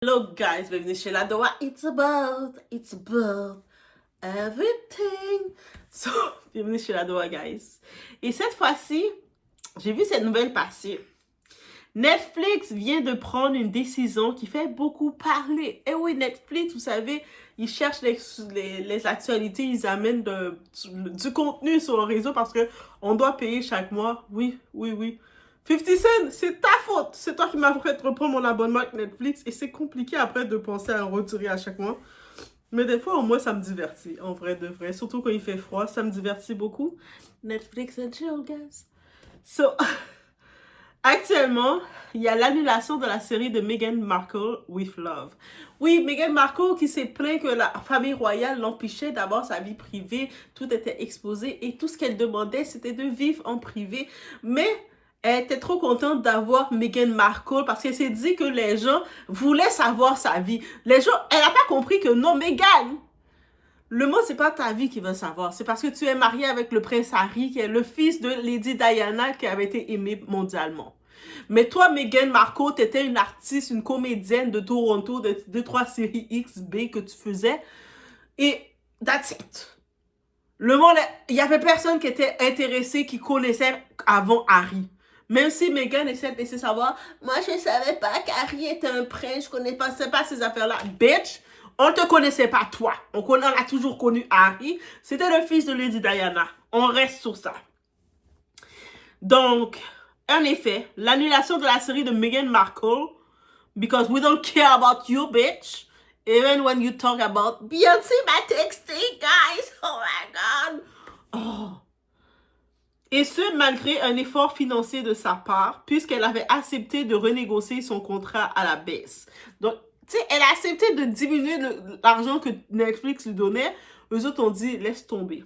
Hello guys, bienvenue chez la Doa. It's about everything. So, bienvenue chez la Doa guys. Et cette fois-ci, j'ai vu cette nouvelle passer. Netflix vient de prendre une décision qui fait beaucoup parler. Et oui, Netflix, vous savez, ils cherchent les actualités, ils amènent du contenu sur le réseau parce que on doit payer chaque mois. Oui. 50 Cent, c'est ta faute. C'est toi qui m'as fait reprendre mon abonnement avec Netflix et c'est compliqué après de penser à le retirer à chaque mois. Mais des fois, au moins, ça me divertit, en vrai de vrai. Surtout quand il fait froid, ça me divertit beaucoup. Netflix and chill, guys. So, actuellement, il y a l'annulation de la série de Meghan Markle, With Love. Oui, Meghan Markle qui s'est plaint que la famille royale l'empêchait d'avoir sa vie privée. Tout était exposé et tout ce qu'elle demandait, c'était de vivre en privé. Mais elle était trop contente d'avoir Meghan Markle parce qu'elle s'est dit que les gens voulaient savoir sa vie. Les gens, elle n'a pas compris que non, Meghan, le mot, c'est pas ta vie qui veut savoir. C'est parce que tu es mariée avec le prince Harry, qui est le fils de Lady Diana, qui avait été aimé mondialement. Mais toi, Meghan Markle, tu étais une artiste, une comédienne de Toronto, de 2-3 séries XB que tu faisais. Et that's it. Le monde, il y avait personne qui était intéressé, qui connaissait avant Harry. Même si Meghan essaie de laisser savoir, moi je savais pas qu'Harry était un prince, je connaissais pas ces affaires-là. Bitch, on te connaissait pas toi. On a toujours connu Harry. C'était le fils de Lady Diana. On reste sur ça. Donc, en effet, l'annulation de la série de Meghan Markle, because we don't care about you, bitch. Even when you talk about Beyoncé my texting, guys. Oh my God. Oh. Et ce, malgré un effort financier de sa part, puisqu'elle avait accepté de renégocier son contrat à la baisse. Donc, tu sais, elle a accepté de diminuer l'argent que Netflix lui donnait. Eux autres ont dit, laisse tomber.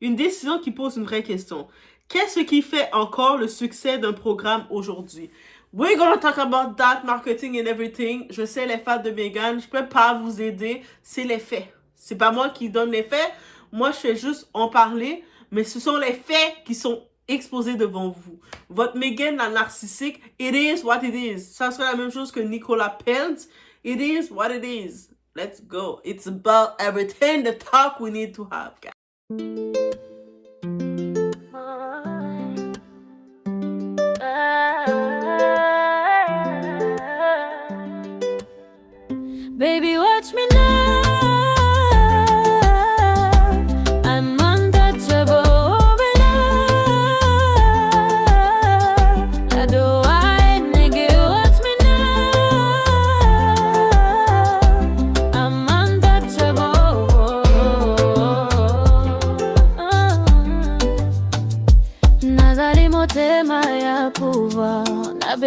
Une décision qui pose une vraie question. Qu'est-ce qui fait encore le succès d'un programme aujourd'hui? We're gonna talk about that, marketing and everything. Je sais, les fans de Meghan, je peux pas vous aider. C'est les faits. C'est pas moi qui donne les faits. Moi, je fais juste en parler. Mais ce sont les faits qui sont exposés devant vous. Votre Meghan, la narcissique, it is what it is. Ça serait la même chose que Nicolas Peltz. It is what it is. Let's go. It's about everything, the talk we need to have, guys. Baby, watch me now.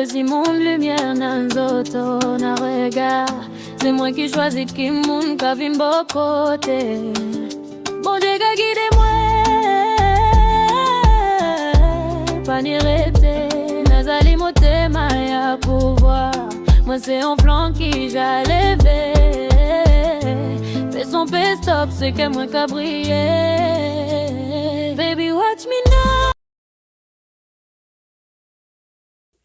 Si mon lumière nan zoto na regard, c'est moi qui choisis qui moun ka vin bo côté. Bon Dieu ka guide moi, pas ni rete, nazali moté maya pouvoir. Moi c'est un flanc qui j'allais fais son stop, c'est que moi ka briller. Baby watch me now.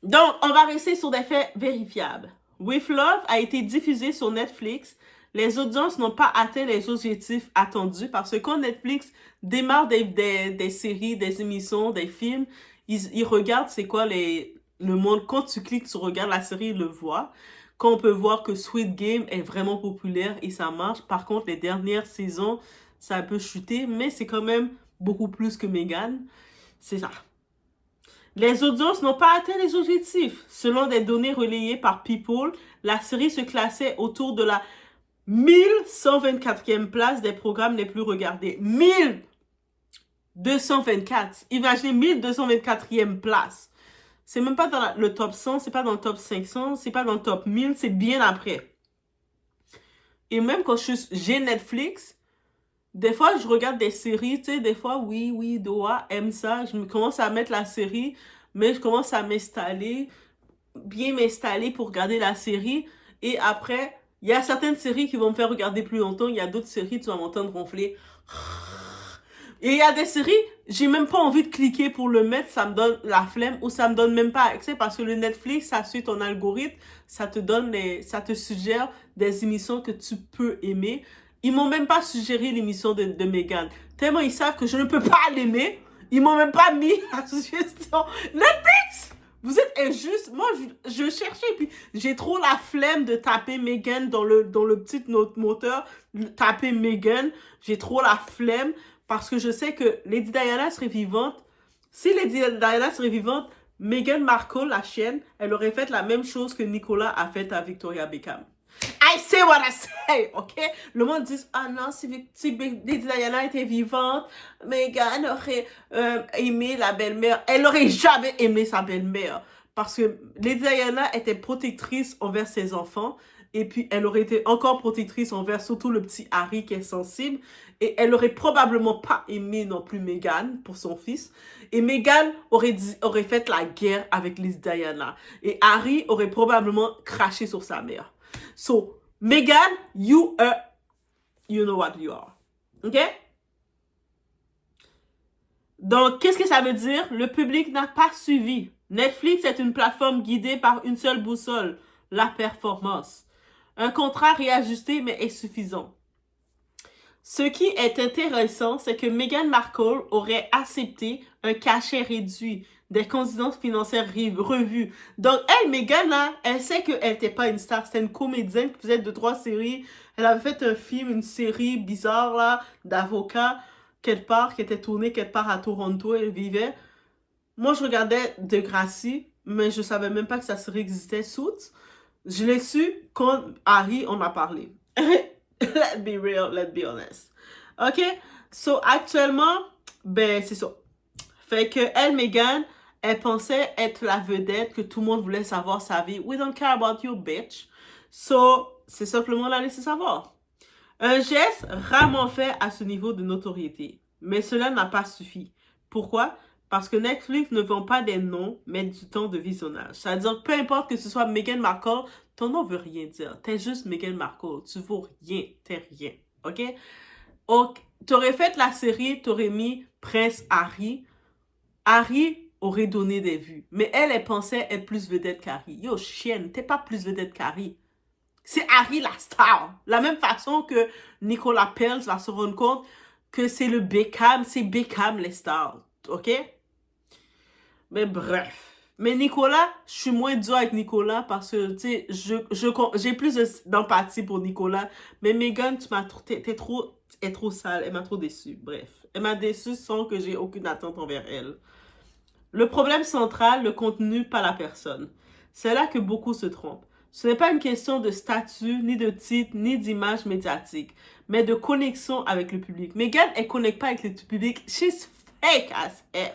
Donc, on va rester sur des faits vérifiables. With Love a été diffusé sur Netflix. Les audiences n'ont pas atteint les objectifs attendus parce que quand Netflix démarre des séries, des émissions, des films, ils regardent c'est quoi le monde. Quand tu cliques, tu regardes la série, ils le voient. Quand on peut voir que Squid Game est vraiment populaire et ça marche. Par contre, les dernières saisons, ça a un peu chuté, mais c'est quand même beaucoup plus que Meghan. C'est ça. Les audiences n'ont pas atteint les objectifs. Selon des données relayées par People, la série se classait autour de la 1124e place des programmes les plus regardés. 1224. Imaginez 1224e place. C'est même pas dans le top 100, c'est pas dans le top 500, c'est pas dans le top 1000, c'est bien après. Et même quand j'ai Netflix, des fois, je regarde des séries, tu sais, des fois, oui, Doa aime ça. Je commence à mettre la série, mais je commence à bien m'installer pour regarder la série. Et après, il y a certaines séries qui vont me faire regarder plus longtemps. Il y a d'autres séries, tu vas m'entendre ronfler. Et il y a des séries, j'ai même pas envie de cliquer pour le mettre, ça me donne la flemme ou ça me donne même pas accès parce que le Netflix, ça suit ton algorithme, ça te suggère des émissions que tu peux aimer. Ils m'ont même pas suggéré l'émission de Meghan. Tellement ils savent que je ne peux pas l'aimer, ils m'ont même pas mis la suggestion. Netflix! Vous êtes injuste. Moi, je cherchais, puis j'ai trop la flemme de taper Meghan dans le petit moteur, taper Meghan. J'ai trop la flemme parce que je sais que Lady Diana serait vivante. Si Lady Diana serait vivante, Meghan Markle, la chienne, elle aurait fait la même chose que Nicolas a fait à Victoria Beckham. I say what I say, ok? Le monde dit, ah non, si Lady Diana était vivante, Meghan aurait aimé la belle-mère. Elle n'aurait jamais aimé sa belle-mère. Parce que Lady Diana était protectrice envers ses enfants. Et puis, elle aurait été encore protectrice envers surtout le petit Harry qui est sensible. Et elle aurait probablement pas aimé non plus Meghan pour son fils. Et Meghan aurait fait la guerre avec Lady Diana. Et Harry aurait probablement craché sur sa mère. So, Meghan, you know what you are. OK? Donc, qu'est-ce que ça veut dire? Le public n'a pas suivi. Netflix est une plateforme guidée par une seule boussole, la performance. Un contrat réajusté, mais insuffisant. Ce qui est intéressant, c'est que Meghan Markle aurait accepté un cachet réduit, des conditions financières revues. Donc, elle, Meghan, là, elle sait qu'elle n'était pas une star. C'était une comédienne qui faisait 2-3 séries. Elle avait fait un film, une série bizarre, là, d'avocat, quelque part, qui était tournée quelque part à Toronto. Elle vivait. Moi, je regardais Degrassi, mais je savais même pas que sa série existait, Suits. Je l'ai su quand Harry en a parlé. Let's be real, let's be honest. OK? So, actuellement, ben, c'est ça. Fait que elle, Meghan, elle pensait être la vedette que tout le monde voulait savoir sa vie. We don't care about you, bitch. So, c'est simplement la laisser savoir. Un geste rarement fait à ce niveau de notoriété. Mais cela n'a pas suffi. Pourquoi? Parce que Netflix ne vend pas des noms, mais du temps de visionnage. C'est-à-dire, peu importe que ce soit Meghan Markle, ton nom veut rien dire. T'es juste Meghan Markle. Tu vaux rien. T'es rien. OK? Donc, t'aurais fait la série, t'aurais mis Prince Harry. Harry aurait donné des vues. Mais elle pensait être plus vedette qu'Harry. Yo, chienne, t'es pas plus vedette qu'Harry. C'est Harry la star. La même façon que Nicolas Peltz va se rendre compte que c'est le Beckham, c'est Beckham les stars. OK? Mais bref. Mais Nicolas, je suis moins dur avec Nicolas parce que, tu sais, j'ai plus d'empathie pour Nicolas. Mais Meghan, t'es trop sale. Elle m'a trop déçue. Bref. Elle m'a déçue sans que j'ai aucune attente envers elle. Le problème central, le contenu, pas la personne. C'est là que beaucoup se trompent. Ce n'est pas une question de statut, ni de titre, ni d'image médiatique, mais de connexion avec le public. Meghan, elle ne connecte pas avec le public. She's fake as F.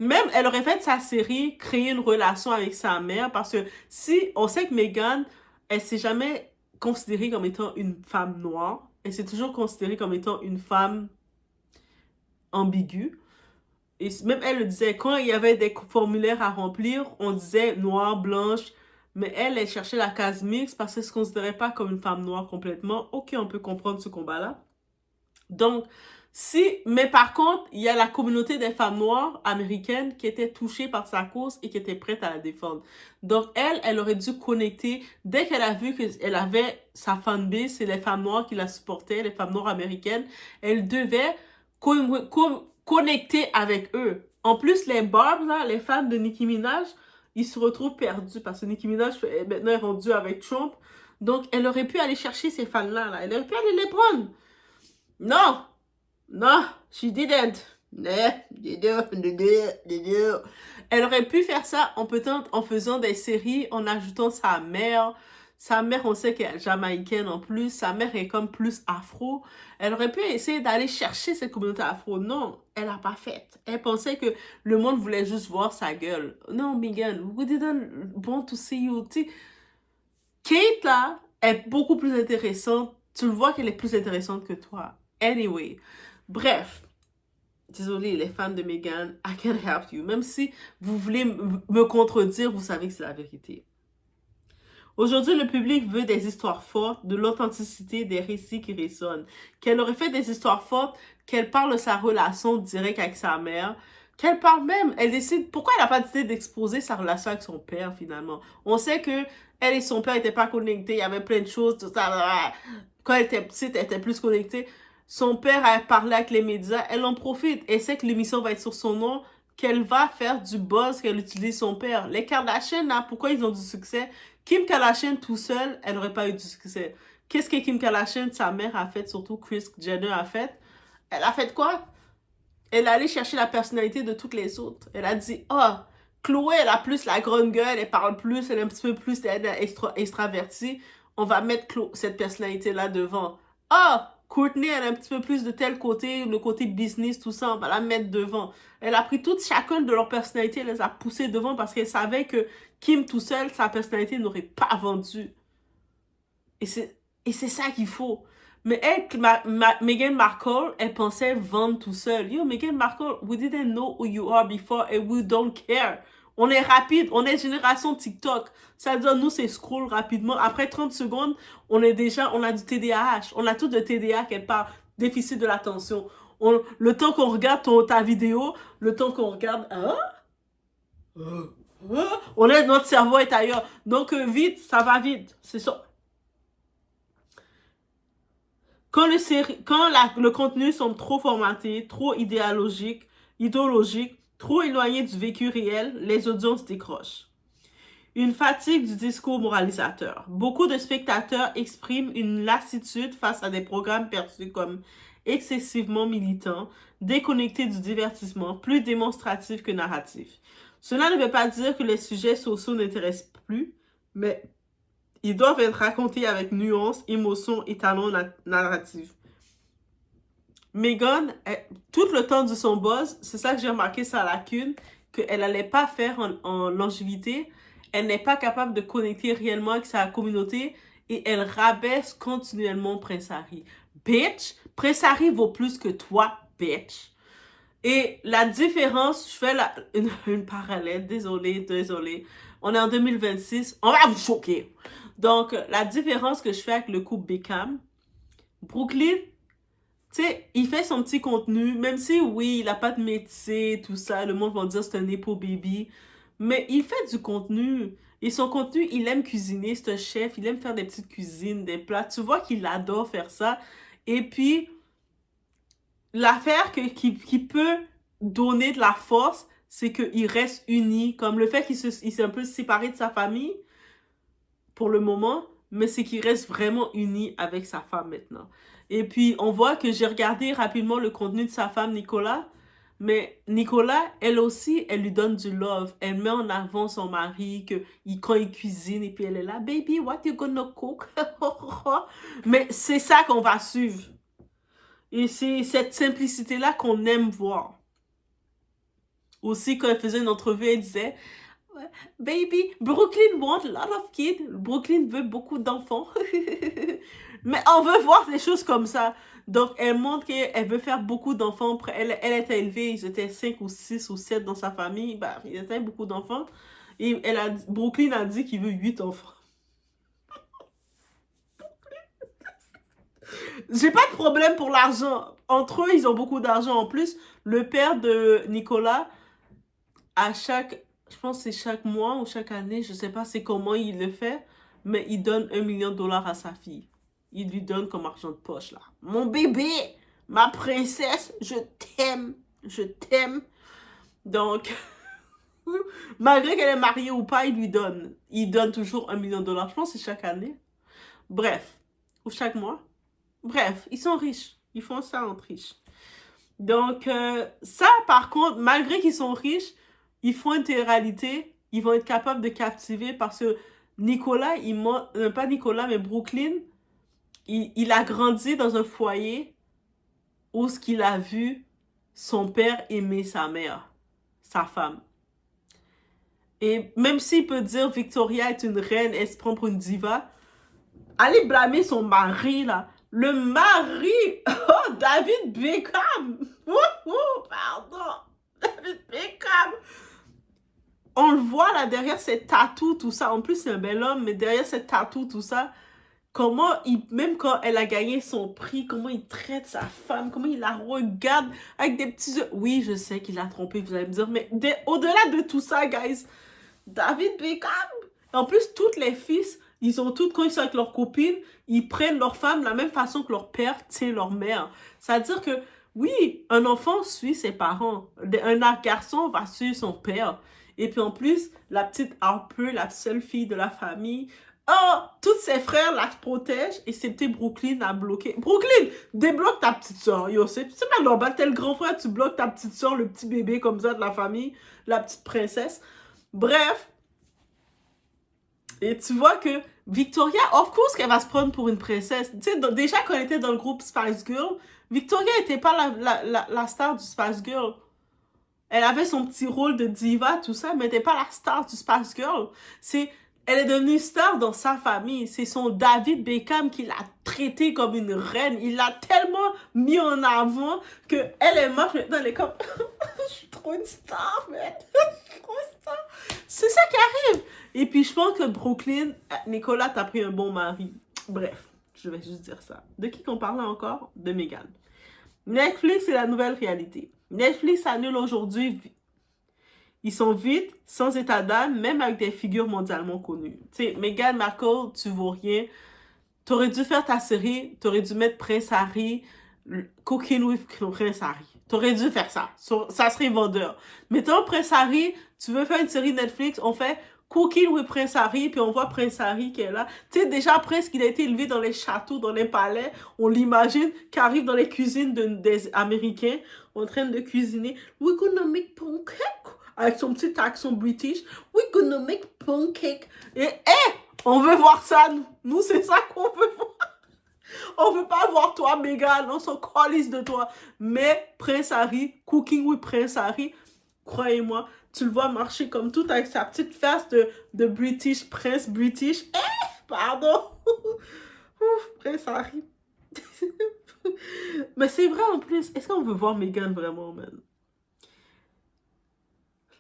Même, elle aurait fait sa série, créer une relation avec sa mère, parce que si on sait que Meghan, elle s'est jamais considérée comme étant une femme noire, elle s'est toujours considérée comme étant une femme ambiguë. Et même elle le disait, quand il y avait des formulaires à remplir, on disait noire, blanche, mais elle cherchait la case mixte parce qu'elle ne se considérait pas comme une femme noire complètement. Ok, on peut comprendre ce combat-là. Donc, mais par contre, il y a la communauté des femmes noires américaines qui était touchée par sa cause et qui était prête à la défendre. Donc, elle aurait dû connecter, dès qu'elle a vu qu'elle avait sa fanbase, c'est les femmes noires qui la supportaient, les femmes noires américaines, elle devait connecter avec eux. En plus, les Barbs, là, les fans de Nicki Minaj, ils se retrouvent perdus parce que Nicki Minaj maintenant est rendue avec Trump. Donc, elle aurait pu aller chercher ces fans-là. Là. Elle aurait pu aller les prendre. Non! Non, she didn't. Elle aurait pu faire ça en faisant des séries, en ajoutant sa mère. Sa mère, on sait qu'elle est jamaïcaine en plus. Sa mère est comme plus afro. Elle aurait pu essayer d'aller chercher cette communauté afro. Non, elle n'a pas fait. Elle pensait que le monde voulait juste voir sa gueule. Non, Meghan, we didn't want to see you. T'sais, Kate, là, est beaucoup plus intéressante. Tu le vois qu'elle est plus intéressante que toi. Anyway, bref. Désolée, les fans de Meghan, I can't help you. Même si vous voulez me contredire, vous savez que c'est la vérité. Aujourd'hui, le public veut des histoires fortes, de l'authenticité, des récits qui résonnent. Qu'elle aurait fait des histoires fortes, qu'elle parle de sa relation directe avec sa mère, qu'elle parle même, elle décide, pourquoi elle n'a pas décidé d'exposer sa relation avec son père finalement? On sait que elle et son père n'étaient pas connectés, il y avait plein de choses, tout ça. Quand elle était petite, elle était plus connectée. Son père a parlé avec les médias, elle en profite. Elle sait que l'émission va être sur son nom, qu'elle va faire du buzz, qu'elle utilise son père. Les Kardashian, là, pourquoi ils ont du succès? Kim Kardashian tout seul, elle n'aurait pas eu du succès. Qu'est-ce que Kim Kardashian, sa mère a fait, surtout Kris Jenner a fait? Elle a fait quoi? Elle est allée chercher la personnalité de toutes les autres. Elle a dit, oh, Chloé, elle a plus la grande gueule, elle parle plus, elle est un petit peu plus extravertie. On va mettre cette personnalité-là devant. Oh, Courtney, elle a un petit peu plus de tel côté, le côté business, tout ça, on va la mettre devant. Elle a pris toutes chacune de leurs personnalités, elle les a poussées devant parce qu'elle savait que Kim tout seul, sa personnalité n'aurait pas vendu. Et c'est ça qu'il faut. Mais elle, Meghan Markle, elle pensait vendre tout seul. Yo, Meghan Markle, we didn't know who you are before and we don't care. On est rapide, on est génération TikTok. C'est-à-dire, nous, c'est scroll rapidement. Après 30 secondes, on a du TDAH. On a tout de TDA quelque part. Déficit de l'attention. Le temps qu'on regarde ta vidéo, le temps qu'on regarde... Hein? Notre cerveau est ailleurs. Donc, vite, ça va vite. C'est ça. Quand le contenu semble trop formaté, trop idéologique, trop éloigné du vécu réel, les audiences décrochent. Une fatigue du discours moralisateur. Beaucoup de spectateurs expriment une lassitude face à des programmes perçus comme excessivement militants, déconnectés du divertissement, plus démonstratifs que narratifs. Cela ne veut pas dire que les sujets sociaux n'intéressent plus, mais ils doivent être racontés avec nuance, émotion et talent narratif. Meghan, tout le temps de son buzz, c'est ça que j'ai remarqué sa lacune, qu'elle n'allait pas faire en longévité. Elle n'est pas capable de connecter réellement avec sa communauté et elle rabaisse continuellement Prince Harry. Bitch, Prince Harry vaut plus que toi, bitch. Et la différence, je fais une parallèle, désolé. On est en 2026, on va vous choquer. Donc, la différence que je fais avec le couple Beckham, Brooklyn, tu sais, il fait son petit contenu, même si, oui, il n'a pas de métier, tout ça, le monde va dire c'est un nepo baby, mais il fait du contenu. Et son contenu, il aime cuisiner, c'est un chef, il aime faire des petites cuisines, des plats. Tu vois qu'il adore faire ça. Et puis, l'affaire qui peut donner de la force, c'est qu'il reste uni. Comme le fait qu'il s'est un peu séparé de sa famille, pour le moment, mais c'est qu'il reste vraiment uni avec sa femme maintenant. Et puis, on voit que j'ai regardé rapidement le contenu de sa femme, Nicolas. Mais Nicolas, elle aussi, elle lui donne du love. Elle met en avant son mari, quand il cuisine, et puis elle est là, baby, what you gonna cook? Mais c'est ça qu'on va suivre. Et c'est cette simplicité-là qu'on aime voir. Aussi, quand elle faisait une entrevue, elle disait, baby, Brooklyn want a lot of kids. Brooklyn veut beaucoup d'enfants. Mais on veut voir des choses comme ça. Donc, elle montre qu'elle veut faire beaucoup d'enfants. Elle était élevée, ils étaient 5 ou 6 ou 7 dans sa famille. Bah, ils étaient beaucoup d'enfants. Et Brooklyn a dit qu'il veut 8 enfants. J'ai pas de problème pour l'argent. Entre eux, ils ont beaucoup d'argent. En plus, le père de Nicolas, je pense que c'est chaque mois ou chaque année, je sais pas c'est comment il le fait, mais il donne $1 million à sa fille. Il lui donne comme argent de poche, là. Mon bébé, ma princesse, je t'aime. Je t'aime. Donc, malgré qu'elle est mariée ou pas, il lui donne. Il donne toujours $1 million. Je pense que c'est chaque année. Bref. Ou chaque mois. Bref, ils sont riches. Ils font ça entre riches. Donc, ça, par contre, malgré qu'ils sont riches, ils font une télé-réalité. Ils vont être capables de captiver parce que Nicolas, pas Nicolas, mais Brooklyn, il a grandi dans un foyer où ce qu'il a vu son père aimer sa mère, sa femme. Et même s'il peut dire Victoria est une reine, elle se prend pour une diva, allez blâmer son mari, là. Le mari, oh, David Beckham. Pardon, David Beckham. on le voit là derrière ses tatous, tout ça. En plus, c'est un bel homme, mais derrière ses tatous, tout ça, comment même quand elle a gagné son prix, comment il traite sa femme, comment il la regarde avec des petits yeux. Oui, je sais qu'il a trompé, vous allez me dire, mais au-delà de tout ça, guys, David Beckham. En plus, toutes les fils, ils ont toutes, quand ils sont avec leurs copines, ils prennent leur femme de la même façon que leur père tient leur mère. C'est-à-dire que, oui, un enfant suit ses parents. Un garçon va suivre son père. Et puis en plus, la petite Harper, la seule fille de la famille, oh, tous ses frères la protègent et c'est petit Brooklyn a bloqué. Brooklyn, débloque ta petite soeur. Yo, c'est pas normal. T'es le grand frère, tu bloques ta petite soeur, le petit bébé comme ça de la famille, la petite princesse. Bref. Et tu vois que Victoria, of course qu'elle va se prendre pour une princesse. Tu sais, déjà quand elle était dans le groupe Spice Girl, Victoria n'était pas la star du Spice Girl. Elle avait son petit rôle de diva, tout ça, mais elle n'était pas la star du Spice Girl. Elle est devenue star dans sa famille. C'est son David Beckham qui l'a traitée comme une reine. Il l'a tellement mis en avant qu'elle est morte maintenant. Elle est comme, je suis trop une star, man. Je suis trop une star. C'est ça qui arrive. Et puis, je pense que Brooklyn, Nicolas, t'as pris un bon mari. Bref, je vais juste dire ça. De qui qu'on parle encore? De Meghan. Netflix, c'est la nouvelle réalité. Netflix annule aujourd'hui. Ils sont vite, sans état d'âme, même avec des figures mondialement connues. Tu sais, Meghan Markle, tu vaux rien. T'aurais dû faire ta série, t'aurais dû mettre Prince Harry, Cooking with Prince Harry. T'aurais dû faire ça. Ça serait vendeur. Mettons Prince Harry, tu veux faire une série Netflix, on fait Cooking with Prince Harry, puis on voit Prince Harry qui est là. Tu sais, déjà, Prince, qu'il a été élevé dans les châteaux, dans les palais, on l'imagine, qui arrive dans les cuisines des Américains, en train de cuisiner. We're gonna make pancake. Avec son petit accent british. We're gonna make pancake. Et, on veut voir ça, nous. Nous, c'est ça qu'on veut voir. On veut pas voir toi, Meghan, on s'en calisse de toi. Mais Prince Harry, Cooking with Prince Harry, croyez-moi, tu le vois marcher comme tout avec sa petite face de British, Prince British. Pardon. Ouf, Prince Harry. Mais c'est vrai en plus. Est-ce qu'on veut voir Meghan vraiment, man?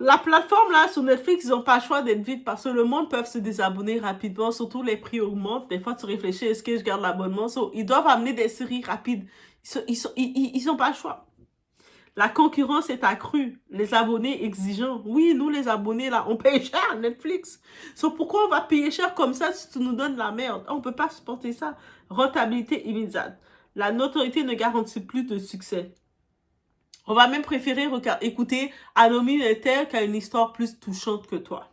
La plateforme, là, sur Netflix, ils n'ont pas le choix d'être vite parce que le monde peut se désabonner rapidement. Surtout, les prix augmentent. Des fois, tu réfléchis, est-ce que je garde l'abonnement? Ils doivent amener des séries rapides. Ils n'ont pas le choix. La concurrence est accrue. Les abonnés exigeants. Oui, nous, les abonnés, là, on paye cher Netflix. Pourquoi on va payer cher comme ça si tu nous donnes la merde? On ne peut pas supporter ça. Rentabilité immédiate. La notoriété ne garantit plus de succès. On va même préférer écouter Anomi Netter qui a une histoire plus touchante que toi.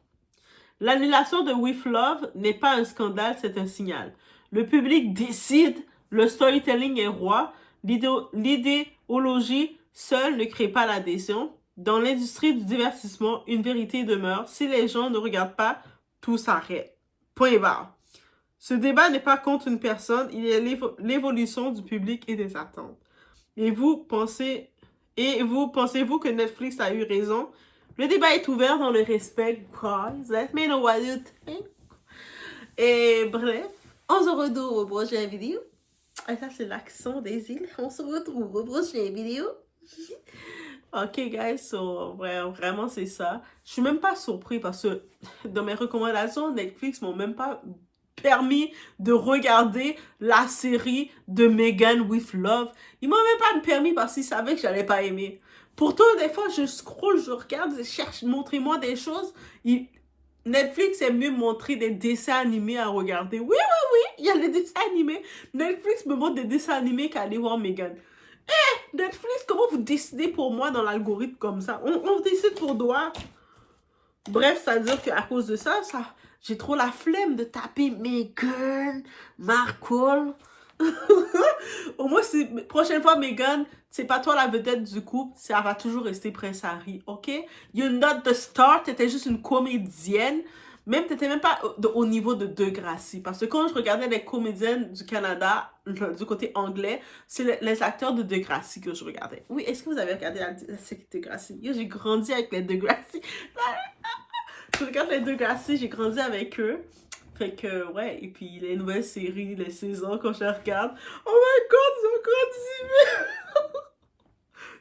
L'annulation de With Love n'est pas un scandale, c'est un signal. Le public décide, le storytelling est roi, l'idéologie seule ne crée pas l'adhésion. Dans l'industrie du divertissement, une vérité demeure. Si les gens ne regardent pas, tout s'arrête. Point barre. Ce débat n'est pas contre une personne, il est l'évolution du public et des attentes. Et vous, pensez-vous que Netflix a eu raison? Le débat est ouvert dans le respect, guys. Let me know what you think. Et bref, on se retrouve au prochain vidéo. Et ça, c'est l'accent des îles. On se retrouve au prochain vidéo. Ok, guys, vraiment, c'est ça. Je suis même pas surpris parce que dans mes recommandations, Netflix m'ont même pas permis de regarder la série de Meghan with Love. Ils m'ont même pas permis parce qu'ils savaient que j'allais pas aimer. Pourtant, des fois, je scroll, je regarde, je cherche, montrez-moi des choses. Netflix aime mieux montrer des dessins animés à regarder. Oui, il y a les dessins animés. Netflix me montre des dessins animés qu'aller voir Meghan. Netflix, comment vous décidez pour moi dans l'algorithme comme ça? On décide pour doigt. Bref, ça veut dire qu'à cause de ça, j'ai trop la flemme de taper Meghan Markle. Au moins, prochaine fois, Meghan, c'est pas toi la vedette du couple, ça va toujours rester Prince Harry, ok? You're not the star, t'étais juste une comédienne. Même, t'étais même pas au niveau de Degrassi. Parce que quand je regardais les comédiennes du Canada, du côté anglais, c'est les acteurs de Degrassi que je regardais. Oui, est-ce que vous avez regardé la série Degrassi? J'ai grandi avec les Degrassi. Je regarde les Degrassi, j'ai grandi avec eux. Fait que, ouais, et puis les nouvelles séries, les saisons, quand je les regarde, oh my god, ils ont grandi!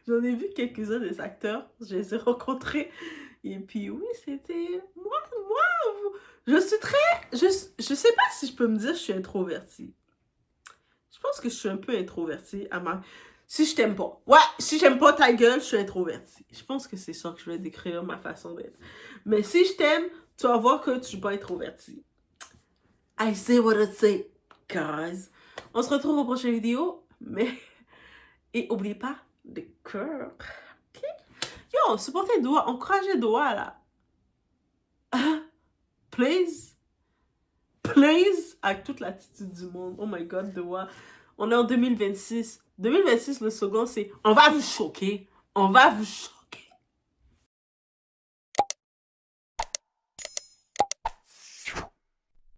J'en ai vu quelques-uns des acteurs, je les ai rencontrés. Et puis oui, c'était... Moi, je suis très... Je sais pas si je peux me dire que je suis introvertie. Je pense que je suis un peu introvertie à ma... Si je t'aime pas. Ouais, si j'aime pas ta gueule, je suis introvertie. Je pense que c'est ça que je vais décrire ma façon d'être. Mais si je t'aime, tu vas voir que tu suis pas introvertie. I say what I say, guys. On se retrouve aux prochaines vidéos, mais... Et oubliez pas de cœur. Ok? Yo, supportez Doa, encouragez Doa, là. Please. Please. Avec toute l'attitude du monde. Oh my God, Doa. On est en 2026. 2026, le slogan, c'est « On va vous choquer. On va vous choquer. »